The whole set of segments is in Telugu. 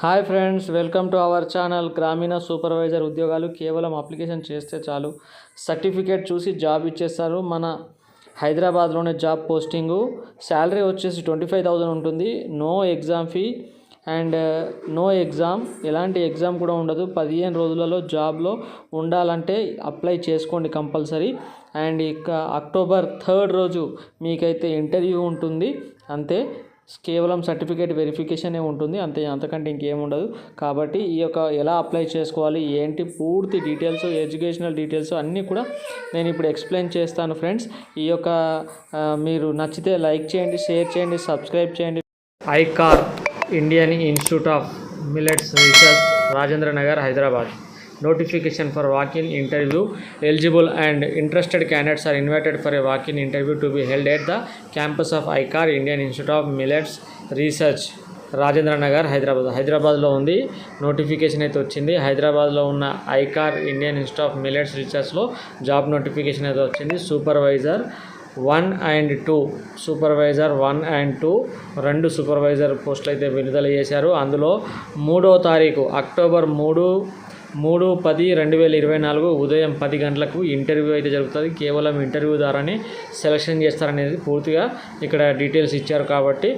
Hi friends, welcome to our channel. గ్రామీణ సూపర్వైజర్ ఉద్యోగాలు కేవలం అప్లికేషన్ చేస్తే చాలు, సర్టిఫికేట్ చూసి జాబ్ ఇచ్చేస్తారు. మన హైదరాబాద్లోనే జాబ్ పోస్టింగు. శాలరీ వచ్చేసి 25,000 ఉంటుంది. No exam fee and no exam, ఎలాంటి ఎగ్జామ్ కూడా ఉండదు. 15 రోజులలో జాబ్లో ఉండాలంటే అప్లై చేసుకోండి కంపల్సరీ. అండ్ ఇక అక్టోబర్ 3 రోజు మీకైతే ఇంటర్వ్యూ ఉంటుంది. అంతే, కేవలం సర్టిఫికేట్ వెరిఫికేషనే ఉంటుంది, అంతే, అంతకంటే ఇంకేం ఉండదు. కాబట్టి ఈ యొక్క ఎలా అప్లై చేసుకోవాలి, ఏంటి పూర్తి డీటెయిల్స్, ఎడ్యుకేషనల్ డీటెయిల్స్ అన్నీ కూడా నేను ఇప్పుడు ఎక్స్ప్లెయిన్ చేస్తాను ఫ్రెండ్స్. ఈ యొక్క మీరు నచ్చితే లైక్ చేయండి, షేర్ చేయండి, సబ్స్క్రైబ్ చేయండి. ICAR Indian institute of millets research, Rajendra Nagar, Hyderabad. Notification for walk-in interview. Eligible and interested candidates are invited for a walk-in interview to be held at the campus of ICAR Indian Institute of Millets Research, Rajendra Nagar, హైదరాబాద్లో ఉంది. నోటిఫికేషన్ అయితే వచ్చింది. హైదరాబాద్లో ఉన్న ICAR Indian institute of millets రీసెర్చ్లో జాబ్ నోటిఫికేషన్ అయితే వచ్చింది. సూపర్వైజర్ 1 and 2, సూపర్వైజర్ 1 and 2 రెండు సూపర్వైజర్ పోస్టులు అయితే విడుదల చేశారు. అందులో 3వ తారీఖు అక్టోబర్ 3/10/2024 ఉదయం 10 గంటలకు ఇంటర్వ్యూ అయితే జరుగుతుంది. కేవలం ఇంటర్వ్యూ ద్వారానే సెలక్షన్ చేస్తారనేది పూర్తిగా ఇక్కడ డీటెయిల్స్ ఇచ్చారు. కాబట్టి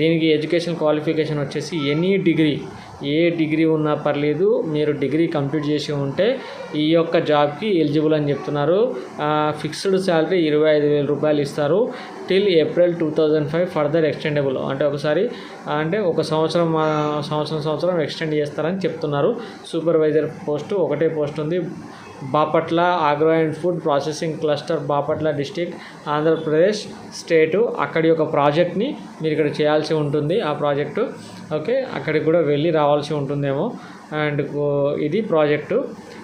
దీనికి ఎడ్యుకేషన్ క్వాలిఫికేషన్ వచ్చేసి ఎనీ డిగ్రీ, ఏ డిగ్రీ ఉన్నా పర్లేదు, మీరు డిగ్రీ కంప్లీట్ చేసి ఉంటే ఈ యొక్క జాబ్కి ఎలిజిబుల్ అని చెప్తున్నారు. ఫిక్స్డ్ శాలరీ 25,000 రూపాయలు ఇస్తారు టిల్ ఏప్రిల్ 2005, ఫర్దర్ ఎక్స్టెండబుల్, అంటే ఒకసారి ఒక సంవత్సరం ఎక్స్టెండ్ చేస్తారని చెప్తున్నారు. సూపర్వైజర్ పోస్టు ఒకటే పోస్ట్ ఉంది. Bapatla agro and food processing cluster, Bapatla district, Andhra Pradesh state. అక్కడి యొక్క ప్రాజెక్ట్ని మీరు ఇక్కడ చేయాల్సి ఉంటుంది. ఆ ప్రాజెక్టు ఓకే, అక్కడికి కూడా వెళ్ళి రావాల్సి ఉంటుందేమో. అండ్ ఇది ప్రాజెక్టు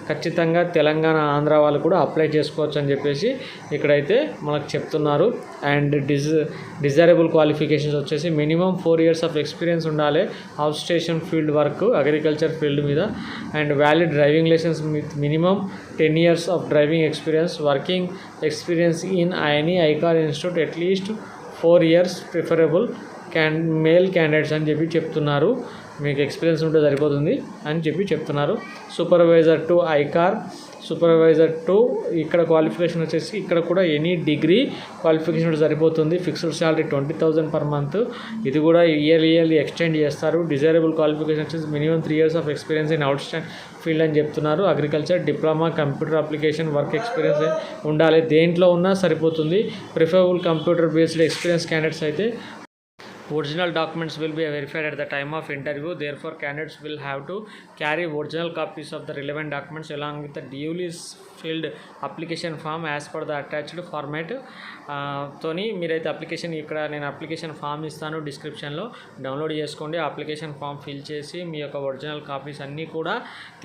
ఖచ్చితంగా తెలంగాణ, ఆంధ్ర వాళ్ళు కూడా అప్లై చేసుకోవచ్చు అని చెప్పేసి ఇక్కడైతే మనకు చెప్తున్నారు. అండ్ డిజైరబుల్ క్వాలిఫికేషన్స్ వచ్చేసి మినిమం 4 years ఆఫ్ ఎక్స్పీరియన్స్ ఉండాలి out station field work, agriculture field మీద. And valid driving licence with minimum 10 years of driving experience, working experience in any ICAR institute at least 4 years, preferable male candidates అని చెప్పి చెప్తున్నారు. మీకు ఎక్స్పీరియన్స్ ఉంటే సరిపోతుంది అని చెప్పి చెప్తున్నారు. సూపర్వైజర్ 2 ఐకార్, సూపర్వైజర్ 2 ఇక్కడ క్వాలిఫికేషన్ వచ్చేసి ఇక్కడ కూడా ఎనీ డిగ్రీ క్వాలిఫికేషన్ ఉంటే సరిపోతుంది. Fixed salary 20,000 per month. ఇది కూడా ఇయర్లీ ఎక్స్టెండ్ చేస్తారు. డిజైరబుల్ క్వాలిఫికేషన్ వచ్చేసి minimum 3 years of experience in out stand field అని చెప్తున్నారు. Agriculture, diploma, computer application work experience ఉండాలి. దేంట్లో ఉన్నా సరిపోతుంది. Preferable computer based experience candidates అయితే. Original documents will be verified at the time of interview. Therefore, candidates will have to carry original copies of the relevant documents along with the duly filled application form as per the attached format. తోని మీరైతే అప్లికేషన్, ఇక్కడ నేను అప్లికేషన్ ఫామ్ ఇస్తాను డిస్క్రిప్షన్లో, డౌన్లోడ్ చేసుకోండి. అప్లికేషన్ ఫామ్ ఫిల్ చేసి మీ యొక్క ఒరిజినల్ కాపీస్ అన్నీ కూడా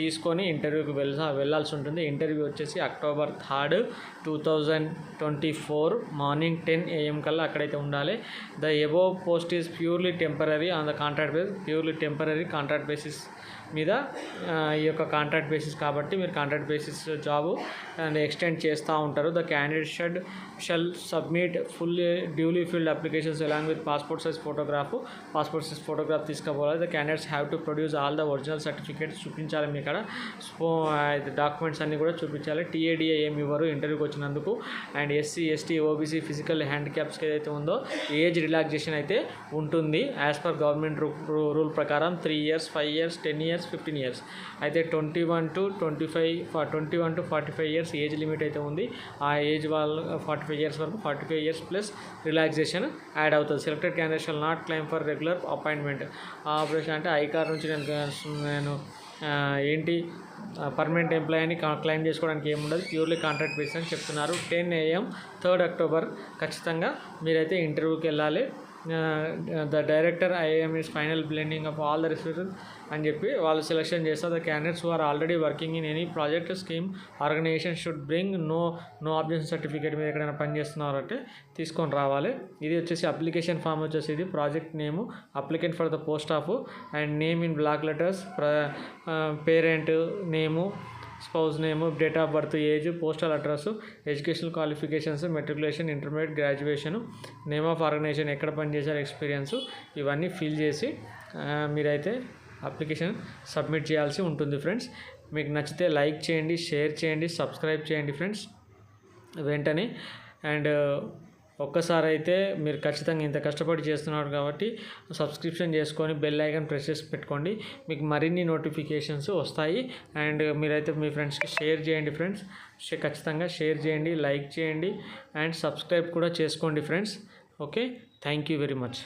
తీసుకొని ఇంటర్వ్యూకి వెళ్ళాల్సి ఉంటుంది. ఇంటర్వ్యూ వచ్చేసి అక్టోబర్ 3, 2024 మార్నింగ్ 10 AM కల్లా అక్కడైతే ఉండాలి. The above post is purely temporary on the contract basis, purely temporary contract basis మీద ఈ యొక్క కాంట్రాక్ట్ బేసిస్ కాబట్టి మీరు contract basis job and extend చేస్తూ ఉంటారు. The candidate shall submit duly filled applications along with passport size photograph తీసుకోవాలి. The candidates have to produce all the original certificates చూపించాలి. మీ ఇక్కడ డాక్యుమెంట్స్ అన్నీ కూడా చూపించాలి. టీఏడిఏ ఏమి ఇవ్వరు ఇంటర్వ్యూకి వచ్చినందుకు. And SC, ST, OBC, physical హ్యాండిక్యాప్స్కి ఏదైతే ఉందో ఏజ్ రిలాక్సేషన్ అయితే ఉంటుంది. యాజ్ పర్ గవర్నమెంట్ రూల్ ప్రకారం 3 years, 5 years, 10 years, 15 years అయితే 21 to 45 years ఏజ్ లిమిట్ అయితే ఉంది. ఆ ఏజ్ వాళ్ళు 45 years వరకు 45 years ప్లస్ రిలాక్సేషన్ యాడ్ అవుతుంది. Selected candidate shall not claim for regular appointment. Operation అంటే ఐకార్ నుంచి నేను పర్మనెంట్ ఎంప్లాయ్ అని క్లైమ్ చేసుకోవడానికి ఏముండదు, ప్యూర్లీ కాంట్రాక్ట్ బేస్ అని చెప్తున్నారు. 10 AM 3rd October ఖచ్చితంగా మీరైతే ఇంటర్వ్యూకి వెళ్ళాలి. The director IAM is final blending of all the resources అని చెప్పి వాళ్ళు సెలెక్షన్ చేస్తారు. The candidates who are already working in any project scheme organization should bring no objection certificate. మీరు ఎక్కడైనా పని చేస్తున్నారంటే తీసుకొని రావాలి. ఇది వచ్చేసి అప్లికేషన్ ఫామ్ వచ్చేసి ఇది project name, applicant for the post of and name in block letters, parent name, spouse name, date of birth, age, postal address, educational qualifications, matriculation, intermediate, graduation, name of organization, ఎక్కడ పనిచేశారు, ఎక్స్పీరియన్స్, ఇవన్నీ ఫిల్ చేసి మీరైతే అప్లికేషన్ సబ్మిట్ చేయాల్సి ఉంటుంది ఫ్రెండ్స్. మీకు నచ్చితే లైక్ చేయండి, షేర్ చేయండి, సబ్స్క్రైబ్ చేయండి ఫ్రెండ్స్ వెంటనే. అండ్ ఒక్కసారి అయితే మీరు ఖచ్చితంగా ఇంత కష్టపడి చేస్తున్నారు కాబట్టి సబ్స్క్రిప్షన్ చేసుకొని బెల్ ఐకాన్ ప్రెస్ చేసి పెట్టుకోండి, మీకు మరిన్ని నోటిఫికేషన్స్ వస్తాయి. అండ్ మీరైతే మీ ఫ్రెండ్స్కి షేర్ చేయండి ఫ్రెండ్స్, ఖచ్చితంగా షేర్ చేయండి, లైక్ చేయండి అండ్ సబ్స్క్రైబ్ కూడా చేసుకోండి friends. Okay, thank you very much.